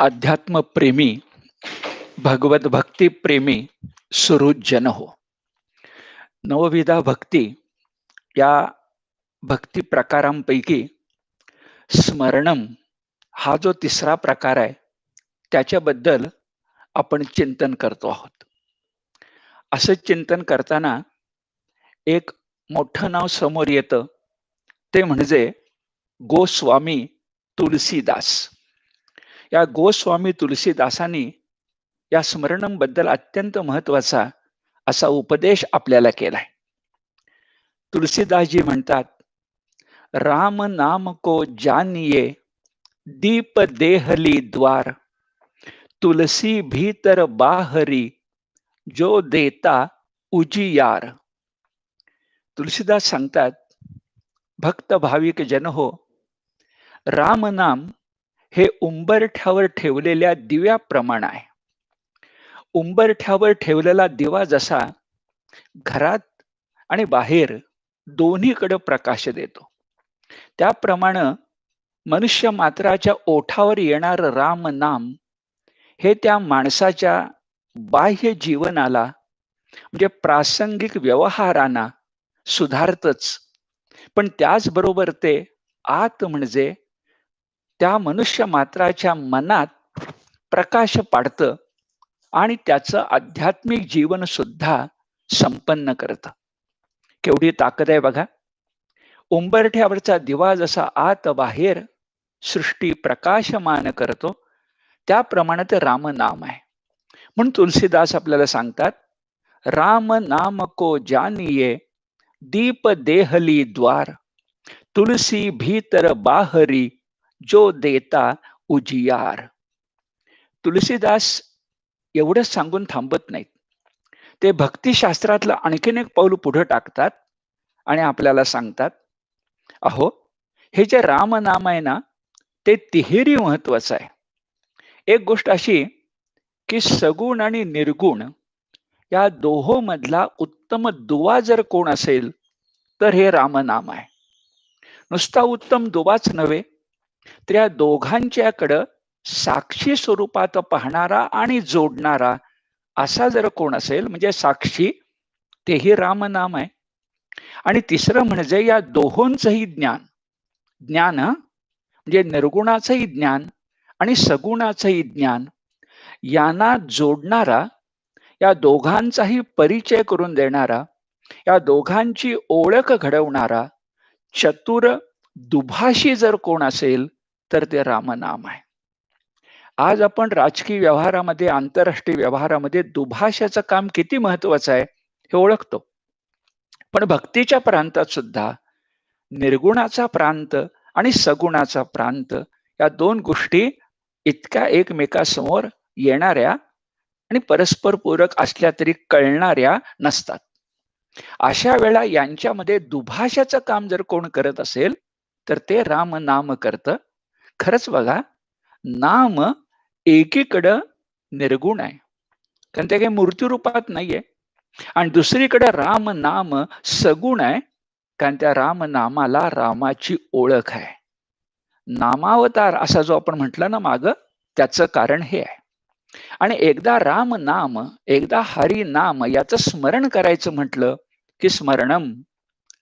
अध्यात्म प्रेमी, भगवत भक्ती प्रेमी सुहृद हो. नवविधा भक्ती या भक्ती प्रकारांपैकी स्मरणम हा जो तिसरा प्रकार आहे, त्याच्याबद्दल आपण चिंतन करतो आहोत. असं चिंतन करताना एक मोठं नाव समोर येतं, ते म्हणजे गोस्वामी तुलसीदास. या गोस्वामी तुलसीदासांनी या स्मरणंबद्दल अत्यंत महत्वाचा असा उपदेश आपल्याला केलाय. तुलसीदासजी म्हणतात, राम नाम को जानिये दीप देहली द्वार, तुलसी भीतर बाहरी जो देता उजियार. तुलसीदास सांगतात, भक्त भाविक जन हो, राम नाम हे उंबरठ्यावर ठेवलेल्या दिव्याप्रमाणे आहे. उंबरठ्यावर ठेवलेला दिवा जसा घरात आणि बाहेर दोन्हीकडे प्रकाश देतो, त्याप्रमाणे मनुष्य मात्राच्या ओठावर येणार राम नाम हे त्या माणसाच्या बाह्य जीवनाला म्हणजे प्रासंगिक व्यवहारांना सुधारतच, पण त्याचबरोबर ते आत म्हणजे त्या मनुष्य मात्राच्या मनात प्रकाश पाडतं आणि त्याचं आध्यात्मिक जीवन सुद्धा संपन्न करतं. केवढी ताकद आहे बघा. उंबरठ्यावरचा दिवा जसा आत बाहेर सृष्टी प्रकाशमान करतो, त्याप्रमाणे ते राम नाम आहे. म्हणून तुलसीदास आपल्याला सांगतात, राम नाम को जानिये दीप देहली द्वार, तुलसी भीतर बाहरी जो देता उजियार. तुलसीदास एवढंच सांगून थांबत नाहीत. ते भक्तिशास्त्रातलं आणखीन एक पाऊल पुढे टाकतात आणि आपल्याला सांगतात, अहो, हे जे राम नाम आहे ना, ते तिहेरी महत्वाचं आहे. एक गोष्ट अशी की सगुण आणि निर्गुण या दोहोमधला उत्तम दुवा जर कोण असेल तर हे राम नाम आहे. नुसता उत्तम दुवाच नव्हे, तर या दोघांच्याकडं साक्षी स्वरूपात पाहणारा आणि जोडणारा असा जर कोण असेल म्हणजे साक्षी, तेही राम नाम आहे. आणि तिसरं म्हणजे या दोहोंचंही ज्ञान, ज्ञान म्हणजे निर्गुणाचंही ज्ञान आणि सगुणाचंही ज्ञान यांना जोडणारा, या दोघांचाही परिचय करून देणारा, या दोघांची ओळख घडवणारा चतुर दुभाषी जर कोण असेल तर ते राम नाम आहे. आज आपण राजकीय व्यवहारामध्ये, आंतरराष्ट्रीय व्यवहारामध्ये दुभाषाचं काम किती महत्वाचं आहे हे ओळखतो, पण भक्तीच्या प्रांतात सुद्धा निर्गुणाचा प्रांत आणि सगुणाचा प्रांत या दोन गोष्टी इतक्या एकमेकासमोर येणाऱ्या आणि परस्पर पूरक असल्या तरी कळणाऱ्या नसतात. अशा वेळा यांच्यामध्ये दुभाषाचं काम जर कोण करत असेल तर ते राम नाम करतं. खरंच बघा, नाम एकीकडं निर्गुण आहे, कारण ते काही मूर्तिरूपात नाहीये, आणि दुसरीकडे राम नाम सगुण आहे, कारण त्या राम नामाला रामाची ओळख आहे. नामावतार असा जो आपण म्हटलं ना माग, त्याचं कारण हे आहे. आणि एकदा राम नाम, एकदा हरी नाम याचं स्मरण करायचं म्हटलं की स्मरणम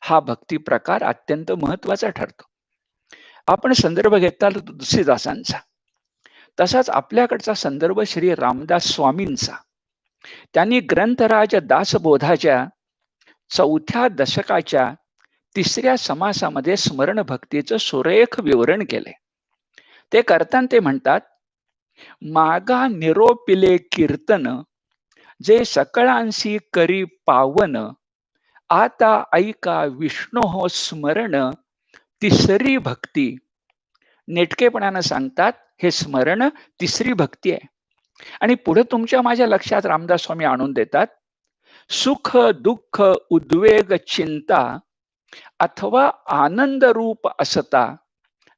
हा भक्ती प्रकार अत्यंत महत्वाचा ठरतो. आपण संदर्भ घेतला तुलसीदासांचा, तसाच आपल्याकडचा संदर्भ श्री रामदास स्वामींचा. त्यांनी ग्रंथराज दासबोधाच्या 4थ्या दशकाच्या 3ऱ्या समासामध्ये स्मरण भक्तीचं सुरेख विवरण केले. ते करताना ते म्हणतात, मागा निरोपिले कीर्तन जे सकळांशी करी पावन, आता ऐका विष्णू हो स्मरण तिसरी भक्ती. नेटकेपणानं सांगतात, हे स्मरण तिसरी भक्ती आहे. आणि पुढे तुमच्या माझ्या लक्षात रामदास स्वामी आणून देतात, सुख दुःख उद्वेग चिंता अथवा आनंद रूप असता,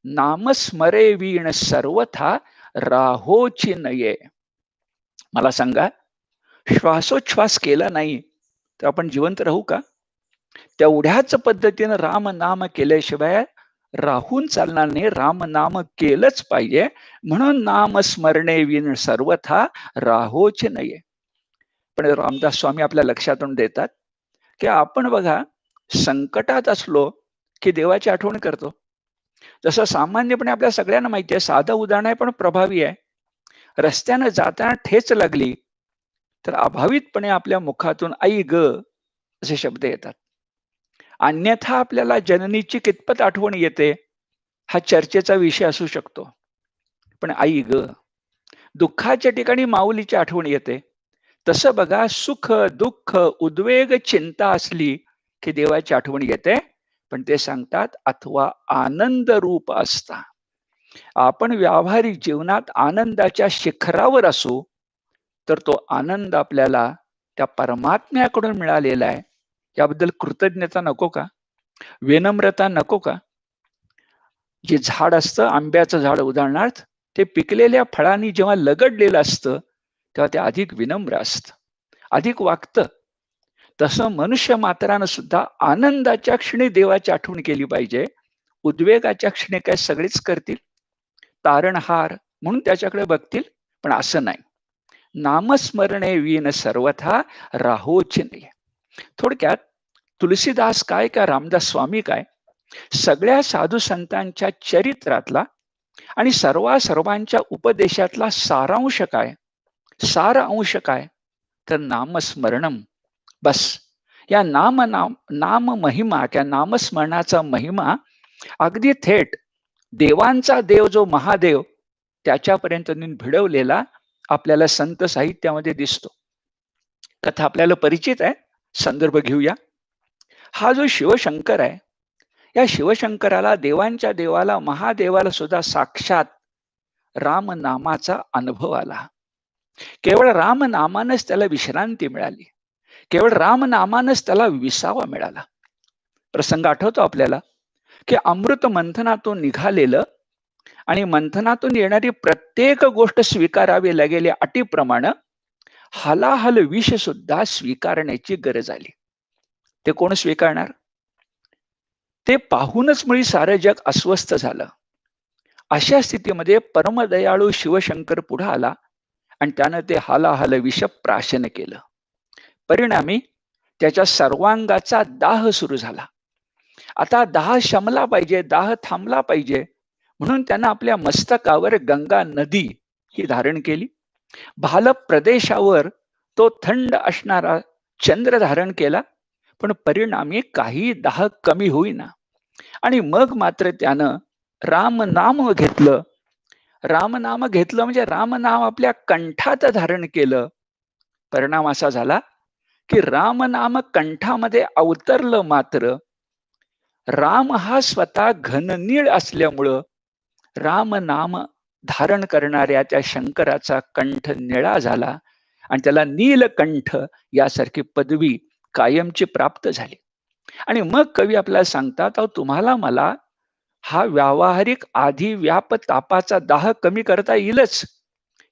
नामस्मरे वीण सर्वथा राहोची नये. मला सांगा, श्वासोच्छ्वास केला नाही तर आपण जिवंत राहू का? तेवढ्याच पद्धतीनं राम नाम केल्याशिवाय राहून चालणार नाही, राम नाम केलंच पाहिजे. म्हणून नाम स्मरणे विण सर्वथा राहोच नये. पण रामदास स्वामी आपल्या लक्षात आणून देतात की आपण बघा, संकटात असलो की देवाची आठवण करतो. जसं सामान्यपणे आपल्या सगळ्यांना माहिती आहे, साधं उदाहरण आहे पण प्रभावी आहे. रस्त्यानं जाताना ठेच लागली तर अभावितपणे आपल्या मुखातून आई ग असे शब्द येतात. अन्यथा आपल्याला जननीची कितपत आठवण येते हा चर्चेचा विषय असू शकतो. पण आई ग, दुःखाच्या ठिकाणी माऊलीची आठवण येते. तसं बघा, सुख, दुःख, उद्वेग, चिंता असली की देवाची आठवण येते. पण ते सांगतात अथवा आनंद रूप असता. आपण व्यावहारिक जीवनात आनंदाच्या शिखरावर असू तर तो आनंद आपल्याला त्या परमात्म्याकडून मिळालेला आहे. याबद्दल कृतज्ञता नको का? विनम्रता नको का? जे झाड असतं, आंब्याचं झाड उदाहरणार्थ, ते पिकलेल्या फळांनी जेव्हा लगडलेलं असतं तेव्हा ते अधिक विनम्र असतं, अधिक वागतं. तसं मनुष्य मात्रानं सुद्धा आनंदाच्या क्षणी देवाची आठवण केली पाहिजे. उद्वेगाच्या क्षणी काय सगळेच करतील, तारणहार म्हणून त्याच्याकडे बघतील, पण असं नाही. नामस्मरणे विण सर्वथा राहोच नाही. थोडक्यात तुलसीदास काय का रामदास स्वामी काय, सगळ्या साधू संतांच्या चरित्रातला आणि सर्वांच्या उपदेशातला सारांश काय, सार अंश काय, तर नामस्मरणम. बस या नाम महिमा, त्या नामस्मरणाचा महिमा अगदी थेट देवांचा देव जो महादेव त्याच्यापर्यंत भिडवलेला आपल्याला संत साहित्यामध्ये दिसतो. कथा आपल्याला परिचित आहे, संदर्भ घेऊया. हा जो शिवशंकर आहे, या शिवशंकराला, देवांच्या देवाला, महादेवाला सुद्धा साक्षात राम नामाचा अनुभव आला. केवळ राम नामानच त्याला विश्रांती मिळाली, केवळ राम नामानच त्याला विसावा मिळाला. प्रसंग आठवतो आपल्याला की अमृत मंथनातून निघालेलं आणि मंथनातून येणारी प्रत्येक गोष्ट स्वीकारावी लागेल अटीप्रमाणे हलाहल विष सुद्धा स्वीकारण्याची गरज आली. ते कोण स्वीकारणार? ते पाहूनच मुळी सारं जग अस्वस्थ झालं. अशा स्थितीमध्ये परमदयाळू शिवशंकर पुढे आला आणि त्यानं ते हलाहल विष प्राशन केलं. परिणामी त्याच्या सर्वांगाचा दाह सुरू झाला. आता दाह शमला पाहिजे, दाह थांबला पाहिजे, म्हणून त्यानं आपल्या मस्तकावर गंगा नदी ही धारण केली. भाल प्रदेशावर तो थंड असणारा चंद्र धारण केला. पण परिणामी काही दाह कमी होईना. आणि मग मात्र त्यानं रामनाम घेतलं. रामनाम घेतलं म्हणजे रामनाम आपल्या कंठात धारण केलं. परिणाम असा झाला की रामनाम कंठामध्ये अवतरलं, मात्र राम हा स्वतः घननीळ असल्यामुळं रामनाम धारण करणाऱ्या त्या शंकराचा कंठ निळा झाला आणि त्याला नीलकंठ यासारखी पदवी कायमची प्राप्त झाली. आणि मग कवी आपल्याला सांगतात, अहो तुम्हाला मला हा व्यावहारिक आधी व्याप तापाचा दाह कमी करता येईलच,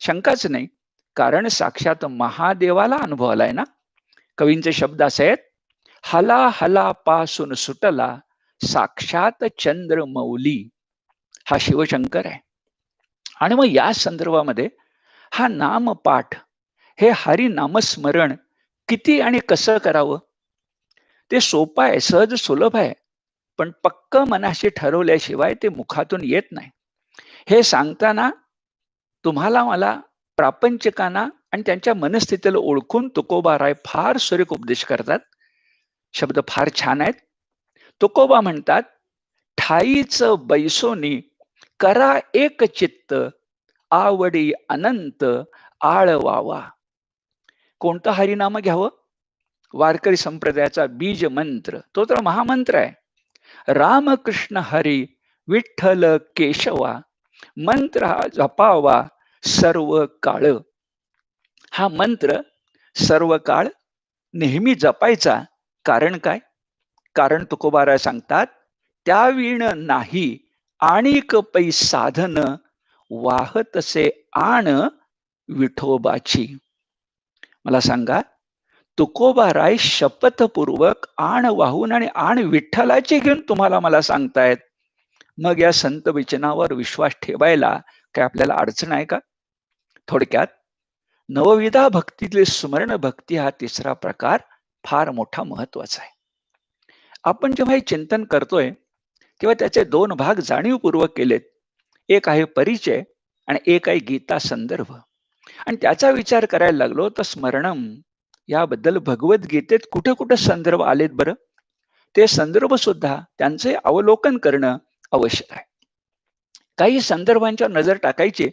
शंकाच नाही, कारण साक्षात महादेवाला अनुभव आलाय ना. कवींचे शब्द असे आहेत, हला हला पासून सुटला साक्षात चंद्र मौली. हा शिवशंकर आहे. आणि मग या संदर्भामध्ये हा नामपाठ, हे हरी नामस्मरण किती आणि कसं करावं ते सोपं आहे, सहज सुलभ आहे, पण पक्क मनाशी ठरवल्याशिवाय ते मुखातून येत नाही. हे सांगताना तुम्हाला मला, प्रापंचिकांना आणि त्यांच्या मनस्थितीला ओळखून तुकोबाराय फार सुरेख उपदेश करतात. शब्द फार छान आहेत. तुकोबा म्हणतात, ठाईच बैसोनी करा एक चित्त, आवडी अनंत आळवावा. कोणतं हरिनाम घ्यावं? वारकरी संप्रदायाचा बीज मंत्र, तो तर महामंत्र आहे. रामकृष्ण हरी विठ्ठल केशवा, मंत्र हा जपावा सर्व काळ. हा मंत्र सर्व काळ नेहमी जपायचा. कारण काय? कारण तुकोबाराय सांगतात, त्या विण नाही आणिक पै साधन, वाहतसे आण विठोबाची. मला सांगा, तुकोबाराय शपथपूर्वक आण वाहून आणि आण विठ्ठलाची घेऊन तुम्हाला मला सांगतायत, मग या संत वचनावर विश्वास ठेवायला काय आपल्याला अडचण आहे का? थोडक्यात नवविधा भक्तीतले स्मरण भक्ती हा तिसरा प्रकार फार मोठा महत्वाचा आहे. आपण जेव्हा हे चिंतन करतोय तेव्हा त्याचे दोन भाग जाणीवपूर्वक केलेत. एक आहे परिचय आणि एक आहे गीता संदर्भ. आणि त्याचा विचार करायला लागलो तर स्मरणम याबद्दल भगवद्गीतेत कुठे कुठे संदर्भ आलेत बरं? ते संदर्भ सुद्धा त्यांचे अवलोकन करणं आवश्यक आहे. काही संदर्भांच्या नजर टाकायची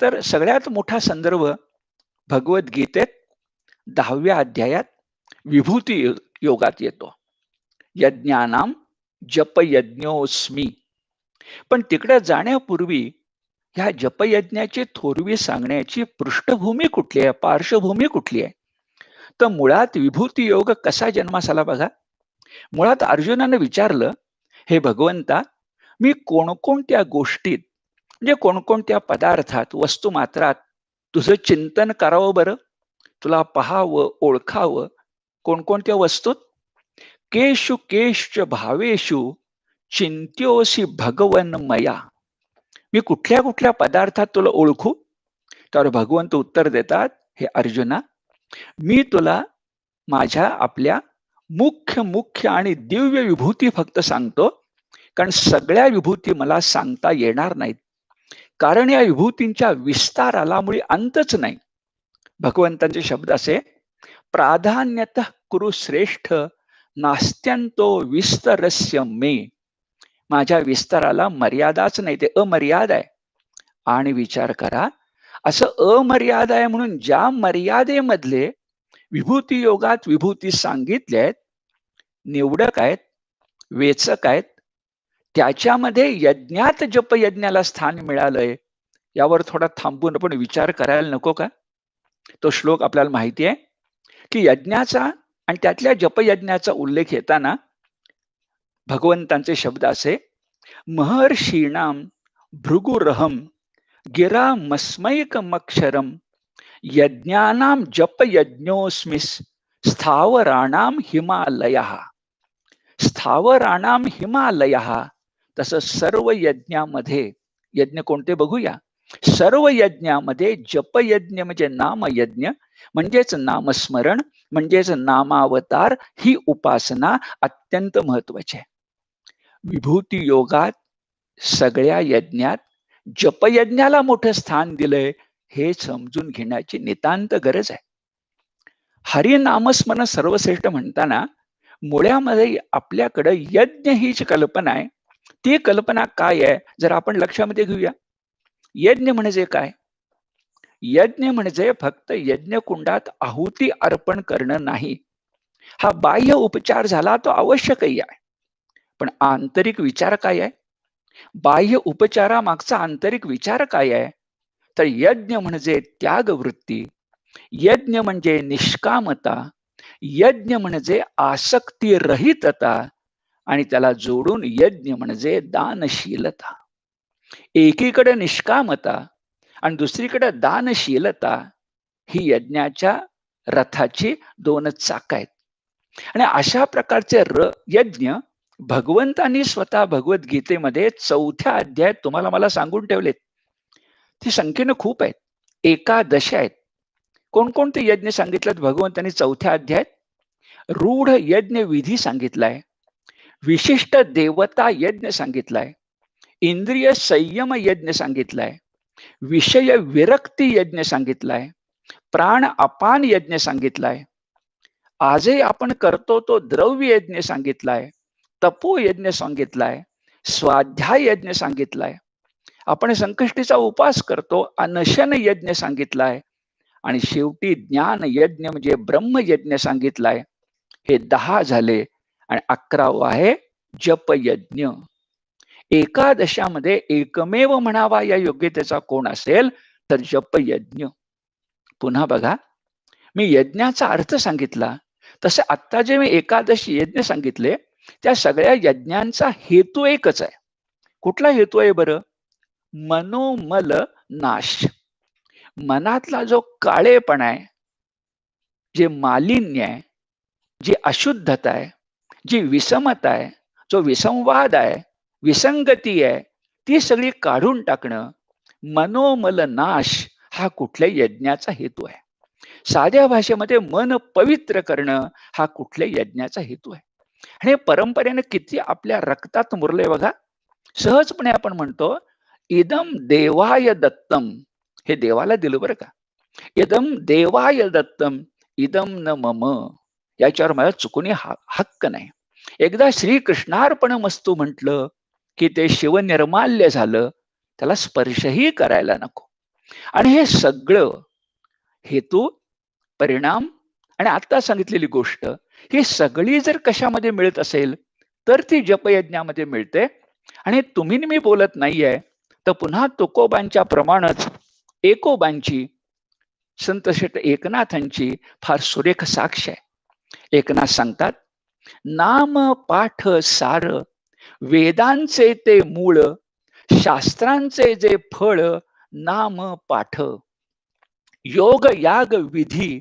तर सगळ्यात मोठा संदर्भ भगवद्गीतेत 10व्या अध्यायात विभूती योगात येतो. यज्ञानाम जपयज्ञोस्मी. पण तिकडे जाण्यापूर्वी ह्या जपयज्ञाची थोरवी सांगण्याची पृष्ठभूमी कुठली आहे, पार्श्वभूमी कुठली आहे? तर मुळात विभूती योग कसा जन्मास आला बघा. मुळात अर्जुनाने विचारलं, हे भगवंता, मी कोणकोणत्या गोष्टीत म्हणजे कोणकोणत्या पदार्थात वस्तुमात्रात तुझं चिंतन करावं बरं, तुला पाहावं ओळखावं? कोणकोणत्या वस्तूत? केषु केश्च भावेषु चिंत्योसी भगवन मया. मी कुठल्या कुठल्या पदार्थात तुला ओळखू? तर भगवंत उत्तर देतात, हे अर्जुना, मी तुला माझ्या आपल्या मुख्य मुख्य आणि दिव्य विभूती फक्त सांगतो, कारण सगळ्या विभूती मला सांगता येणार नाहीत. कारण या विभूतींच्या विस्ताराला मुळे अंतच नाही. भगवंतांचे शब्द असे, प्राधान्यतः कुरु श्रेष्ठ नास्त्यंतो विस्तरस्य मे. माझ्या विस्ताराला मर्यादाच नाही, ते अमर्याद आहे. आणि विचार करा, असं अमर्याद आहे म्हणून ज्या मर्यादेमधले विभूती योगात विभूती सांगितल्या आहेत, निवडक आहेत, वेचक आहेत, त्याच्यामध्ये यज्ञात जपयज्ञाला स्थान मिळालंय. यावर थोडा थांबून आपण विचार करायला नको का? तो श्लोक आपल्याला माहिती आहे की यज्ञाचा आणि त्यातल्या जपयज्ञाचा उल्लेख येताना भगवंतांचे शब्द असे, महर्षीणाम भृगुरहम गिरा मस्मैकमक्षरम यज्ञानाम जपयज्ञोस्मि स्थावराणाम हिमालयः. स्थावराणाम हिमालयः. तसं सर्व यज्ञामध्ये, यज्ञ कोणते बघूया, सर्व यज्ञामध्ये जपयज्ञ म्हणजे नामयज्ञ, म्हणजेच नामस्मरण, म्हणजेच नामावतार, ही उपासना अत्यंत महत्वाची आहे. विभूती योगात सगळ्या यज्ञात जपयज्ञाला मोठं स्थान दिलंय, हे समजून घेण्याची नितांत गरज आहे. हरिनामस्मरण सर्वश्रेष्ठ म्हणताना मुळामध्ये आपल्याकडे यज्ञ हीच कल्पना आहे. ती कल्पना काय आहे जर आपण लक्षामध्ये घेऊया. यज्ञ म्हणजे काय? यज्ञ म्हणजे फक्त यज्ञकुंडात आहुती अर्पण करणं नाही. हा बाह्य उपचार झाला तो आवश्यकही आहे, पण आंतरिक विचार काय आहे? बाह्य उपचारामागचा आंतरिक विचार काय आहे? तर यज्ञ म्हणजे त्यागवृत्ती, यज्ञ म्हणजे निष्कामता, यज्ञ म्हणजे आसक्ती रहितता, आणि त्याला जोडून यज्ञ म्हणजे दानशीलता. एकीकडे निष्कामता आणि दुसरीकडे दानशीलता, ही यज्ञाच्या रथाची दोन चाक आहेत. आणि अशा प्रकारचे यज्ञ भगवंतांनी स्वतः भगवद्गीतेमध्ये 4थ्या अध्यायात तुम्हाला मला सांगून ठेवलेत. ती संख्येनं खूप आहेत, 11 आहेत. कोणकोणते यज्ञ सांगितलेत भगवंतांनी 4थ्या अध्यायात? रूढ यज्ञ विधी सांगितलाय, विशिष्ट देवता यज्ञ सांगितलाय, इंद्रिय संयम यज्ञ सांगितलाय, विषय विरक्ती यज्ञ सांगितलाय, प्राण अपान यज्ञ सांगितलाय, आजही आपण करतो तो द्रव्य यज्ञ सांगितलाय, तपो यज्ञ सांगितलाय, स्वाध्याय यज्ञ सांगितलाय, आपण संकष्टीचा उपास करतो, अनशन यज्ञ सांगितलाय, आणि शेवटी ज्ञान यज्ञ म्हणजे ब्रह्म यज्ञ सांगितलाय. हे 10 झाले. आणि 11वा आहे जप यज्ञ. एकादशामध्ये एकमेव म्हणावा या योग्यतेचा कोण असेल तर जप यज्ञ. पुन्हा बघा, मी यज्ञाचा अर्थ सांगितला, तसे आता जे मी एकादशी यज्ञ सांगितले त्या सगळ्या यज्ञांचा हेतू एकच आहे. कुठला हेतू आहे बरं? मनोमल नाश. मनातला जो काळेपणा आहे, जे मालिन्य आहे, जी अशुद्धता आहे, जी विषमता आहे, जो विसंवाद आहे, विसंगती आहे ती सगळी काढून टाकणं, मनोमल नाश हा कुठल्या यज्ञाचा हेतू आहे. साध्या भाषेमध्ये मन पवित्र करणं हा कुठल्या यज्ञाचा हेतू आहे. आणि हे परंपरेने किती आपल्या रक्तात मुरले बघा. सहजपणे आपण म्हणतो, इदम देवाय दत्तम, हे देवाला दिलं बरं का. इदम देवाय दत्तम, इदम न मम, याच्यावर माझा चुकूनही हक्क नाही. एकदा श्रीकृष्णार्पण मस्तू म्हटलं की ते शिवनिर्माल्य झालं, त्याला स्पर्शही करायला नको. आणि हे सगळं हेतू, परिणाम आणि आता सांगितलेली गोष्ट, ही सगळी जर कशामध्ये मिळत असेल तर ती जपयज्ञामध्ये मिळते. आणि तुम्ही मी बोलत नाहीये, तर पुन्हा तुकोबांच्या प्रमाणच एकोबांची, संत शेठ एकनाथांची फार सुरेख साक्ष आहे. एकनाथ सांगतात, नाम पाठ सार, वेदांचे ते मूळ, शास्त्रांचे जे फळ, नाम पाठ. योग याग विधी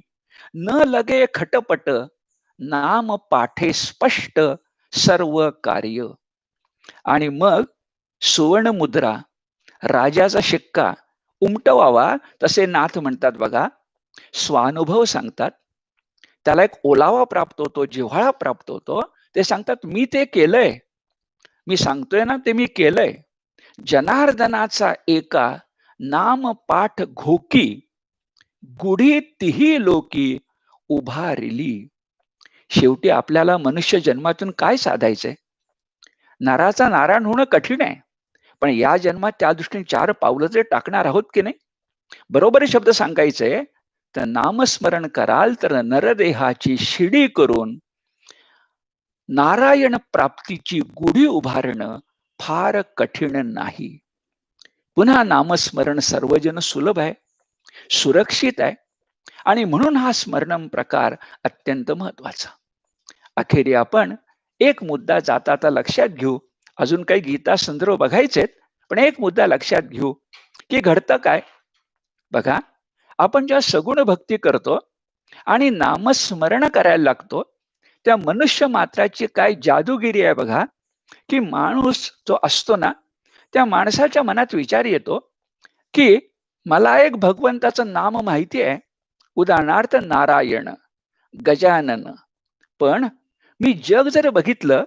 न लगे खटपट, नाम पाठे स्पष्ट सर्व कार्य. आणि मग सुवर्ण मुद्रा, राजाचा शिक्का उमटवावा, तसे नाथ म्हणतात बघा. स्वानुभव सांगतात, त्याला एक ओलावा प्राप्त होतो, जिव्हाळा प्राप्त होतो. ते सांगतात, मी ते केलंय, मी सांगतोय ना ते मी केलंय. जनार्दनाचा एका नाम पाठ घोकी, गुढी तिही लोकी उभारिली. शेवटी आपल्याला मनुष्य जन्मातून काय साधायचंय? नराचा नारायण होणं कठीण आहे, पण या जन्मात त्या दृष्टीने 4 पावलं जे टाकणार आहोत की नाही. बरोबर शब्द सांगायचे तर नामस्मरण कराल तर नरदेहाची शिडी करून नारायण प्राप्तीची गुढी उभारणं फार कठीण नाही. पुन्हा नामस्मरण सर्वजन सुलभ आहे, सुरक्षित आहे. आणि म्हणून हा स्मरणम प्रकार अत्यंत महत्वाचा. अखेरी आपण एक मुद्दा जाता आता लक्षात घेऊ. अजून काही गीता संदर्भ बघायचेत, पण एक मुद्दा लक्षात घेऊ की घडतं काय. बघा, आपण जेव्हा सगुण भक्ती करतो आणि नामस्मरण करायला लागतो, त्या मनुष्य मात्राची काय जादूगिरी आहे बघा. की माणूस जो असतो ना, त्या माणसाच्या मनात विचार येतो की मला एक भगवंताचं नाम माहिती आहे, उदाहरणार्थ नारायण, गजानन. पण मी जग जर बघितलं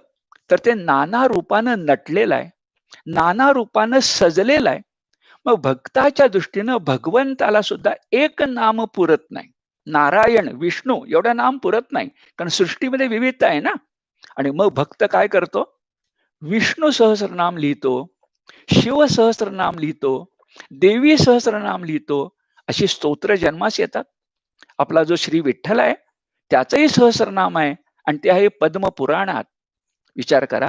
तर ते नाना रूपानं नटलेलं आहे, नाना रूपानं सजलेलं आहे. मग भक्ताच्या दृष्टीनं भगवंताला सुद्धा एक नाम पुरत नाही. नारायण, विष्णू एवढं नाम पुरत नाही, कारण सृष्टीमध्ये विविधता आहे ना. आणि मग भक्त काय करतो? विष्णू सहस्रनाम लिहितो, शिव सहस्रनाम लिहितो, देवी सहस्रनाम लिहितो. अशी स्तोत्र जन्मास येतात. आपला जो श्री विठ्ठल आहे त्याचंही सहस्रनाम आहे, आणि ते आहे पद्म पुराणात. विचार करा,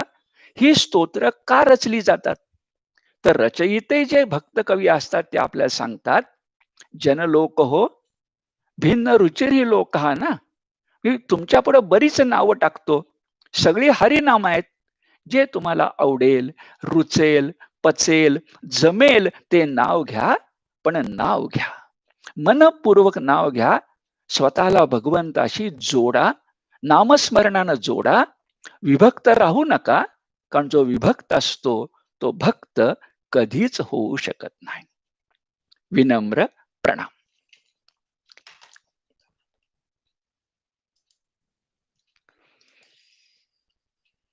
ही स्तोत्र का रचली जातात? तर रचयिते जे भक्त कवी असतात ते आपल्याला सांगतात, जनलोक हो भिन्न रुचिरी लोक हा ना. मी तुमच्या पुढे बरीच नावं टाकतो, सगळी हरिनाम आहेत. जे तुम्हाला आवडेल, रुचेल, पचेल, जमेल ते नाव घ्या, पण नाव घ्या, मनपूर्वक नाव घ्या. स्वतःला भगवंताशी जोडा, नामस्मरणानं जोडा. विभक्त राहू नका, कारण जो विभक्त असतो तो भक्त कधीच होऊ शकत नाही. विनम्र प्रणाम.